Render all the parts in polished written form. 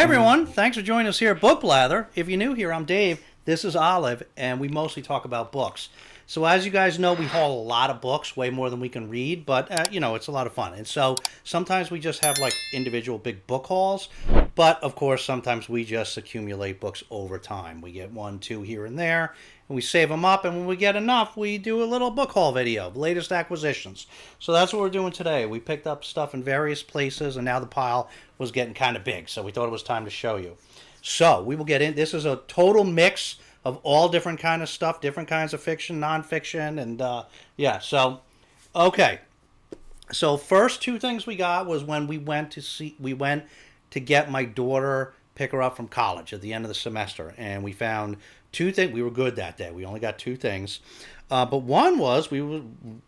everyone, thanks for joining us here at Book Blather. If you're new here, I'm Dave, this is Olive, and we mostly talk about books. So as you guys know, we haul a lot of books, way more than we can read, but it's a lot of fun. And so sometimes we just have like individual big book hauls, but of course sometimes we just accumulate books over time. We get one, two here and there, and we save them up, and when we get enough, we do a little book haul video, the latest acquisitions. So that's what we're doing today. We picked up stuff in various places, and now the pile was getting kind of big, so we thought it was time to show you. So we will get in. This is a total mix of all different kind of stuff, different kinds of fiction, nonfiction, and okay. So first two things we got was when we went to get my daughter, pick her up from college at the end of the semester, and we found two things. We were good that day. We only got two things, but one was we were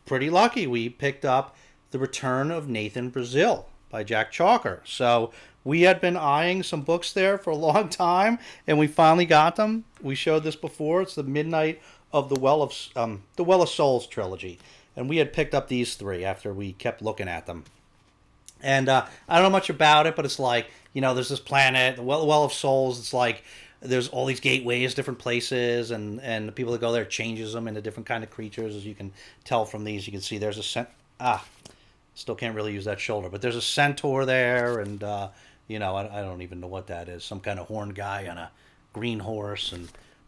pretty lucky. We picked up The Return of Nathan Brazil by Jack Chalker. So we had been eyeing some books there for a long time, and we finally got them. We showed this before. It's the Midnight of the Well of Souls trilogy, and we had picked up these three after we kept looking at them. And I don't know much about it, but it's like, there's this planet, the Well of Souls. It's like there's all these gateways, different places, and the people that go there changes them into different kind of creatures, as you can tell from these. You can see there's still can't really use that shoulder, but there's a centaur there, and I don't even know what that is. Some kind of horned guy on a green horse and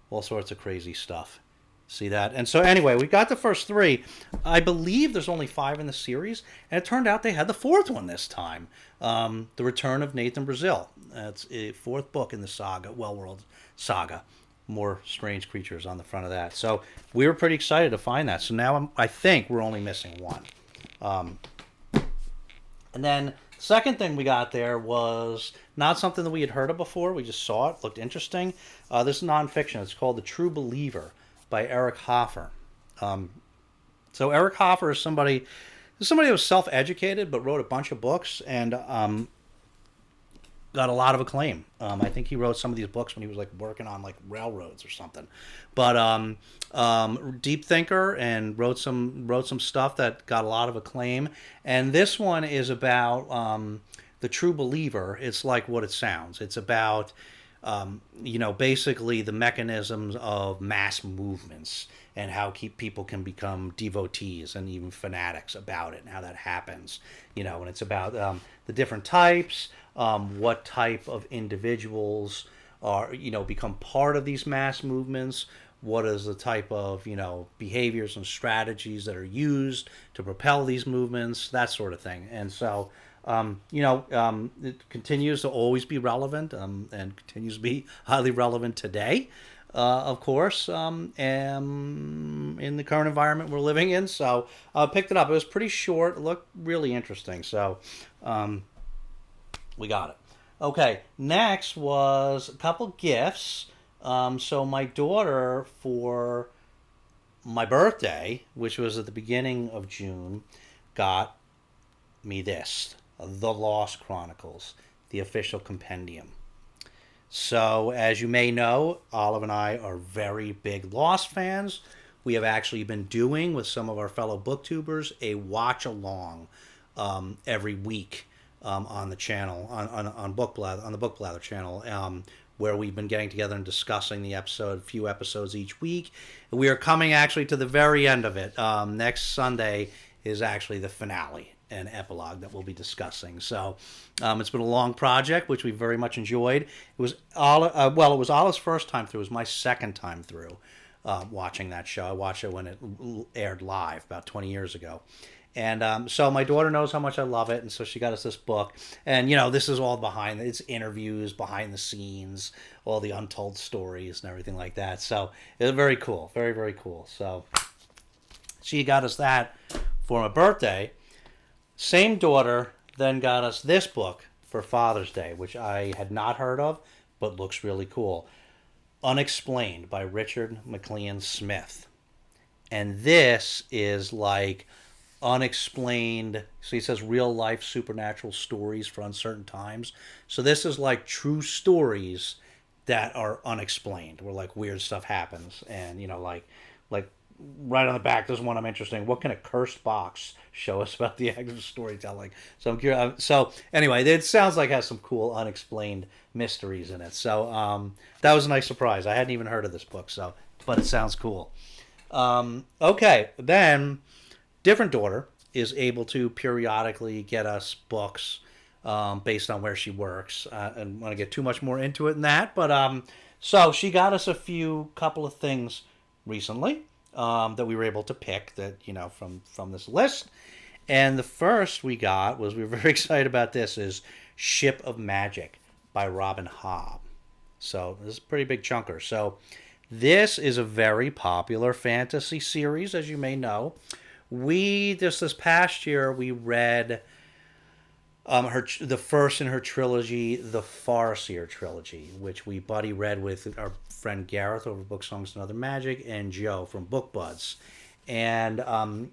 all sorts of crazy stuff. See that? And so anyway, we got the first three. I believe there's only 5 in the series, and it turned out they had the 4th one this time. The Return of Nathan Brazil. That's a 4th book in the saga, Well-World saga. More strange creatures on the front of that. So we were pretty excited to find that. So now I think we're only missing one. And then second thing we got there was not something that we had heard of before. We just saw it, looked interesting. This is nonfiction. It's called The True Believer by Eric Hoffer. So Eric Hoffer is somebody who was self-educated but wrote a bunch of books and got a lot of acclaim. I think he wrote some of these books when he was like working on like railroads or something. But deep thinker, and wrote some stuff that got a lot of acclaim. And this one is about the true believer. It's like what it sounds. It's about basically the mechanisms of mass movements and how people can become devotees and even fanatics about it, and how that happens. And it's about the different types, what type of individuals are become part of these mass movements, what is the type of behaviors and strategies that are used to propel these movements, that sort of thing. And so it continues to always be relevant, and continues to be highly relevant today, of course, in the current environment we're living in. So I picked it up. It was pretty short. It looked really interesting. So we got it. Okay, next was a couple gifts. So my daughter, for my birthday, which was at the beginning of June, got me this, The Lost Chronicles, the official compendium. So, as you may know, Olive and I are very big Lost fans. We have actually been doing, with some of our fellow booktubers, a watch-along every week on the channel, on Book Blather, on the Book Blather channel, where we've been getting together and discussing the episode, a few episodes each week. We are coming actually to the very end of it. Next Sunday is actually the finale and epilogue that we'll be discussing. So it's been a long project, which we very much enjoyed. It was Olive's first time through. It was my second time through watching that show. I watched it when it aired live about 20 years ago. And so my daughter knows how much I love it, and so she got us this book. And, this is all it's interviews, behind the scenes, all the untold stories and everything like that. So it was very cool, very, very cool. So she got us that for my birthday. Same daughter then got us this book for Father's Day, which I had not heard of, but looks really cool. Unexplained by Richard McLean Smith. And this is like unexplained, so he says real life supernatural stories for uncertain times. So this is like true stories that are unexplained, where like weird stuff happens, and like right on the back, there's one I'm interested in. What can a cursed box show us about the act of storytelling? So I'm curious. So anyway, it sounds like it has some cool unexplained mysteries in it. So that was a nice surprise. I hadn't even heard of this book, so but it sounds cool. Okay, then different daughter is able to periodically get us books based on where she works. I don't want to get too much more into it than that, but so she got us a couple of things recently that we were able to pick that from this list. And the first we got was we were very excited about this is Ship of Magic by Robin Hobb. So this is a pretty big chunker. So this is a very popular fantasy series, as you may know. We just this past year we read the first in her trilogy, the Farseer trilogy, which we buddy read with our friend Gareth over Book Songs and Other Magic, and Joe from Book Buds. And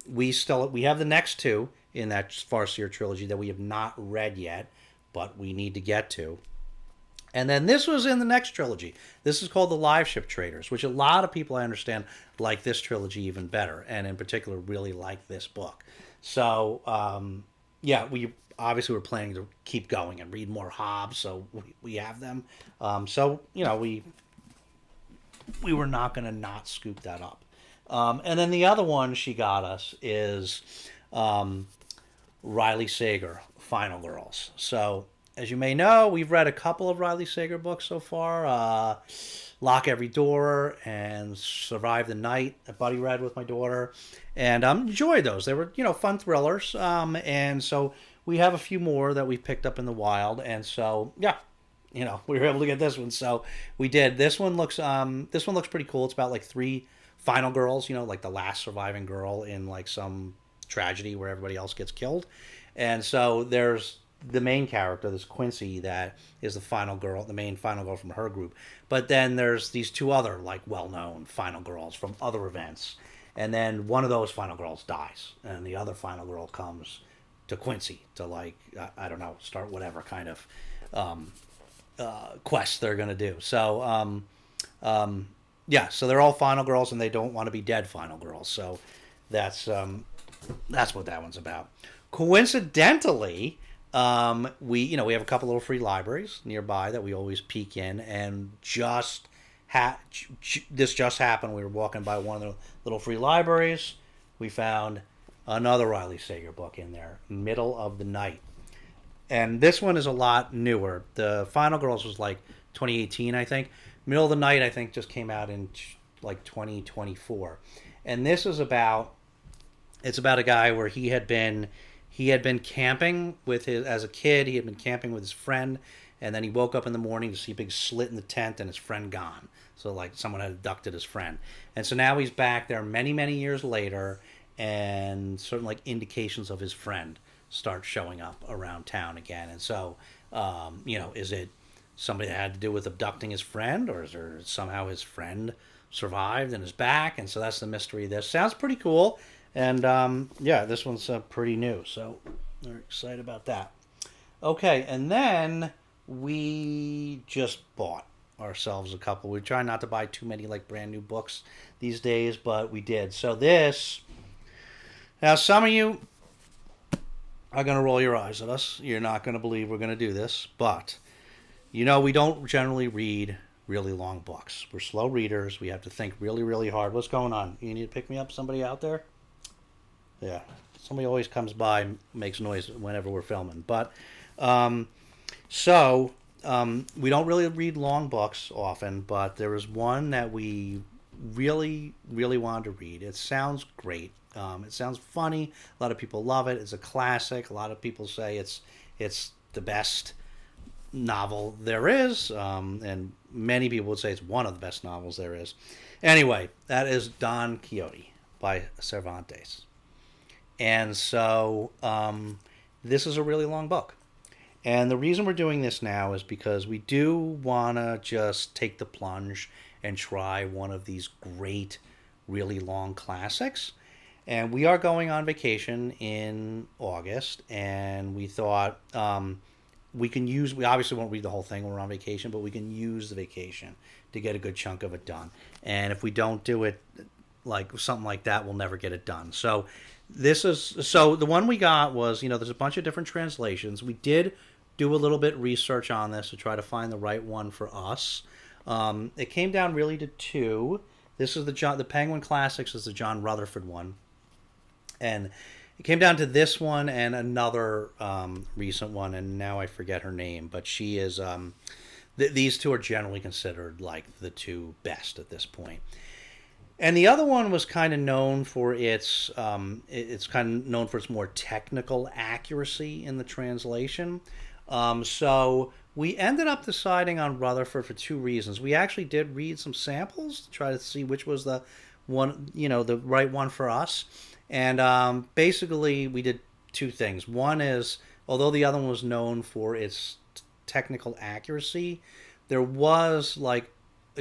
we have the next two in that Farseer trilogy that we have not read yet, but we need to get to. And then this was in the next trilogy. This is called The Live Ship Traders, which a lot of people I understand like this trilogy even better, and in particular really like this book. So yeah, we obviously were planning to keep going and read more Hobbs, so we have them. So we were not going to not scoop that up. And then the other one she got us is Riley Sager, Final Girls. So as you may know, we've read a couple of Riley Sager books so far. Lock Every Door and Survive the Night that Buddy read with my daughter. And enjoyed those. They were, fun thrillers. And so we have a few more that we picked up in the wild. And so, yeah, we were able to get this one. So we did. This one looks pretty cool. It's about like three final girls, like the last surviving girl in like some tragedy where everybody else gets killed. And so there's the main character, this Quincy, that is the main final girl from her group. But then there's these two other like well-known final girls from other events. And then one of those final girls dies, and the other final girl comes to Quincy to I don't know, start whatever kind of quest they're gonna do. So yeah, so they're all final girls, and they don't want to be dead final girls. So that's what that one's about. Coincidentally, we have a couple little free libraries nearby that we always peek in, and this just happened. We were walking by one of the little free libraries. We found another Riley Sager book in there, Middle of the Night. And this one is a lot newer. The Final Girls was like 2018, I think. Middle of the Night, I think, just came out in like 2024. And this is it's about a guy where he had been camping as a kid. He had been camping with his friend, and then he woke up in the morning to see a big slit in the tent and his friend gone. So like someone had abducted his friend. And so now he's back there many, many years later, and certain like indications of his friend start showing up around town again. And so, is it somebody that had to do with abducting his friend, or is there somehow his friend survived and is back? And so that's the mystery of this. Sounds pretty cool. And yeah, this one's pretty new, so we're excited about that. Okay, and then we just bought ourselves a couple. We try not to buy too many like brand new books these days, but we did. So now some of you are going to roll your eyes at us. You're not going to believe we're going to do this, but we don't generally read really long books. We're slow readers. We have to think really, really hard. What's going on? You need to pick me up? Somebody out there? Yeah, somebody always comes by and makes noise whenever we're filming. But we don't really read long books often, but there was one that we really, really wanted to read. It sounds great. It sounds funny. A lot of people love it. It's a classic. A lot of people say it's the best novel there is, and many people would say it's one of the best novels there is. Anyway, that is Don Quixote by Cervantes. And so this is a really long book. And the reason we're doing this now is because we do want to just take the plunge and try one of these great, really long classics. And we are going on vacation in August, and we thought we obviously won't read the whole thing when we're on vacation, but we can use the vacation to get a good chunk of it done. And if we don't do it like something like that will never get it done. So so the one we got was, there's a bunch of different translations. We did do a little bit research on this to try to find the right one for us. It came down really to two. This is the Penguin Classics is the John Rutherford one, and it came down to this one and another recent one, and now I forget her name, but she is. These two are generally considered like the two best at this point. And the other one was kind of known for it's kind of known for its more technical accuracy in the translation. So we ended up deciding on Rutherford for two reasons. We actually did read some samples to try to see which was the one, the right one for us. And basically, we did two things. One is, although the other one was known for its technical accuracy, there was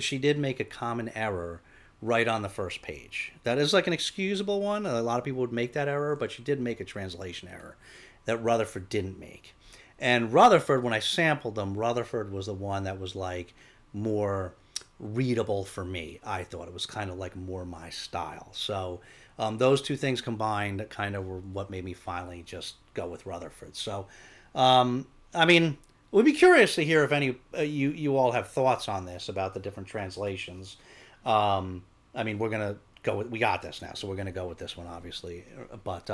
she did make a common error right on the first page. That is like an excusable one. A lot of people would make that error, but she did make a translation error that Rutherford didn't make. And Rutherford, when I sampled them, Rutherford was the one that was like more readable for me. I thought it was kind of like more my style. So those two things combined kind of were what made me finally just go with Rutherford. So, I mean, we'd be curious to hear if any you all have thoughts on this about the different translations. I mean, we're gonna go with, we got this now, so we're gonna go with this one, obviously. But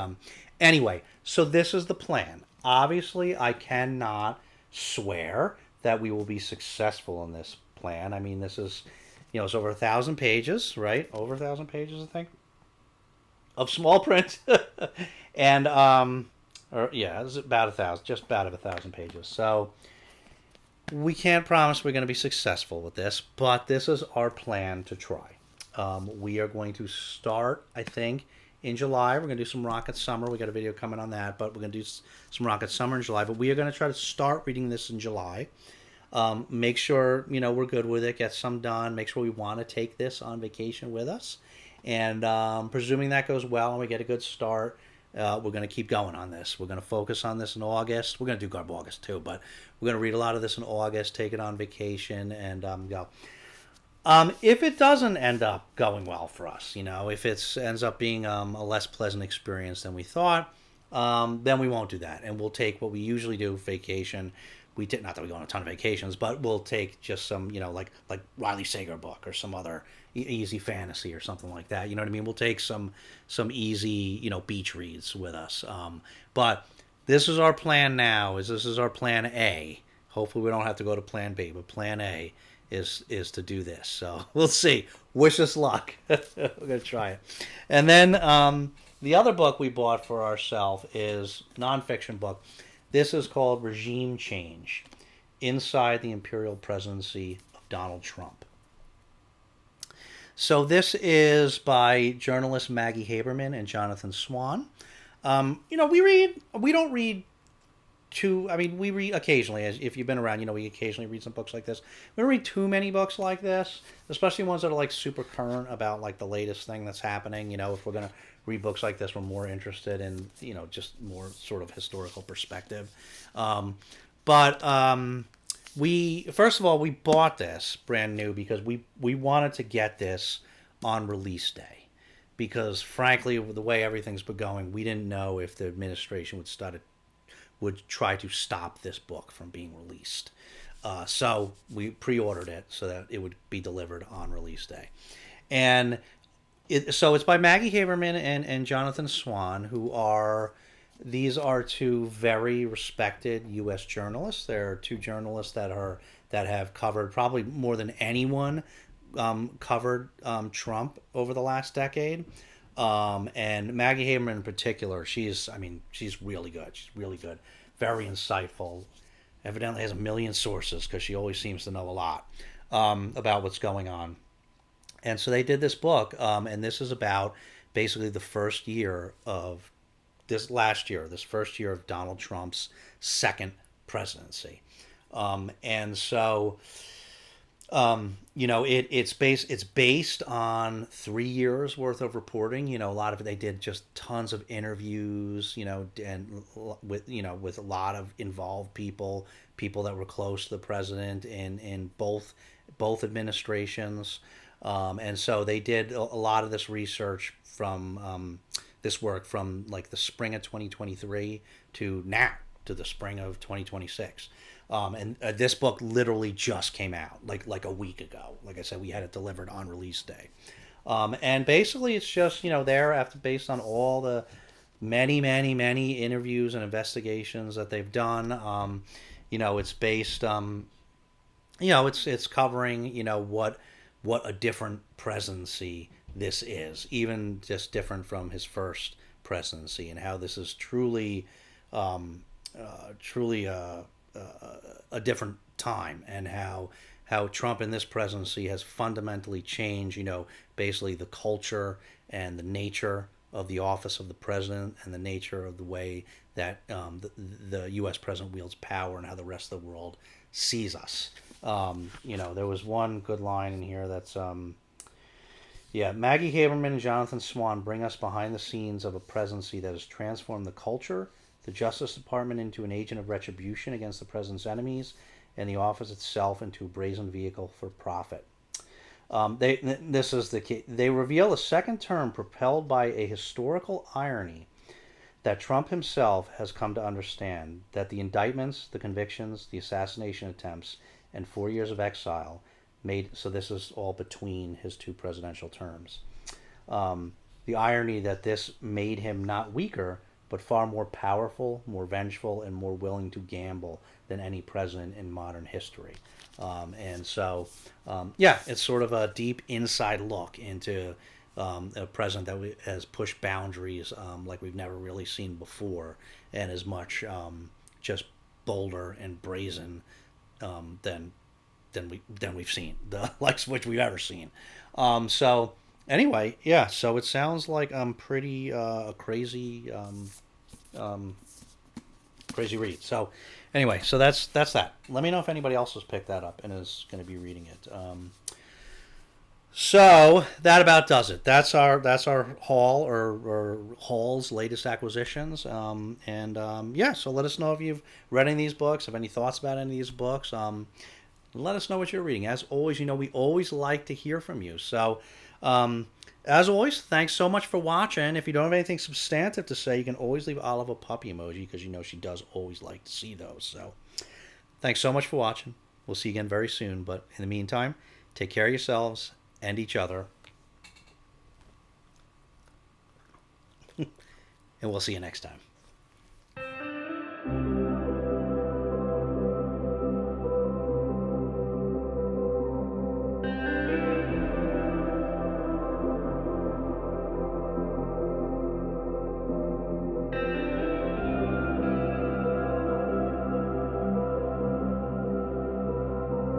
anyway, so this is the plan. Obviously, I cannot swear that we will be successful in this plan. I mean, this is, it's over 1,000 pages, right? Over 1,000 pages, I think, of small print, and or yeah, it's about 1,000, just about 1,000 pages. So we can't promise we're going to be successful with this, but this is our plan to try. We are going to start, I think, in July. We're going to do some Rocket Summer. We got a video coming on that, but we're going to do some Rocket Summer in July. But we are going to try to start reading this in July. Make sure, we're good with it, get some done, make sure we want to take this on vacation with us. And presuming that goes well and we get a good start, we're going to keep going on this. We're going to focus on this in August. We're going to do Garb August too, but we're going to read a lot of this in August, take it on vacation, and go. If it doesn't end up going well for us, if it ends up being a less pleasant experience than we thought, then we won't do that. And we'll take what we usually do, vacation. Not that we go on a ton of vacations, but we'll take just some, like Riley Sager book or some other easy fantasy or something like that. You know what I mean? We'll take some easy, beach reads with us. But this is our plan now. This is our plan A. Hopefully we don't have to go to plan B, but plan A is to do this. So we'll see. Wish us luck. We're gonna try it. And then the other book we bought for ourselves is nonfiction book. This is called Regime Change: Inside the Imperial Presidency of Donald Trump. So this is by journalists Maggie Haberman and Jonathan Swan. We don't read we read occasionally, as if you've been around, we occasionally read some books like this. We don't read too many books like this, especially ones that are like super current about like the latest thing that's happening. If we're going to read books like this, we're more interested in, just more sort of historical perspective. We first of all, we bought this brand new because we wanted to get this on release day, because frankly, with the way everything's been going, we didn't know if the administration would try to stop this book from being released. So we pre-ordered it so that it would be delivered on release day. And so it's by Maggie Haberman and Jonathan Swan, these are two very respected U.S. journalists. They're two journalists that have covered, probably more than anyone, covered Trump over the last decade. And Maggie Haberman in particular, she's really good. She's really good, very insightful. Evidently has a million sources because she always seems to know a lot about what's going on. And so they did this book, and this is about basically the first year of this first year of Donald Trump's second presidency. And so it's based on 3 years worth of reporting. A lot of it, they did just tons of interviews, and with a lot of involved people that were close to the president in both administrations. And so they did a lot of this research from this work from like the spring of 2023 to now, to the spring of 2026. And this book literally just came out like a week ago. Like I said, we had it delivered on release day. And basically, it's just there after based on all the many interviews and investigations that they've done. It's based. It's covering what a different presidency this is, even just different from his first presidency, and how this is truly a different time, and how Trump in this presidency has fundamentally changed, basically the culture and the nature of the office of the president, and the nature of the way that the U.S. president wields power, and how the rest of the world sees us. There was one good line in here that's, Maggie Haberman and Jonathan Swan bring us behind the scenes of a presidency that has transformed the culture, the Justice Department into an agent of retribution against the president's enemies, and the office itself into a brazen vehicle for profit. This is the key. They reveal a second term propelled by a historical irony that Trump himself has come to understand, that the indictments, the convictions, the assassination attempts, and 4 years of exile made, so this is all between his two presidential terms. The irony that this made him not weaker, but far more powerful, more vengeful, and more willing to gamble than any president in modern history. It's sort of a deep inside look into a president that has pushed boundaries like we've never really seen before, and is much just bolder and brazen than we've seen, the likes of which we've ever seen. Anyway, yeah. So it sounds like pretty crazy crazy read. So anyway, so that's that. Let me know if anybody else has picked that up and is going to be reading it. So that about does it. That's our haul, or Hall's latest acquisitions. So let us know if you've read any of these books, have any thoughts about any of these books. Let us know what you're reading. As always, we always like to hear from you. So, as always, thanks so much for watching. If you don't have anything substantive to say, you can always leave Olive a puppy emoji, because she does always like to see those. So, thanks so much for watching. We'll see you again very soon. But in the meantime, take care of yourselves and each other. And we'll see you next time.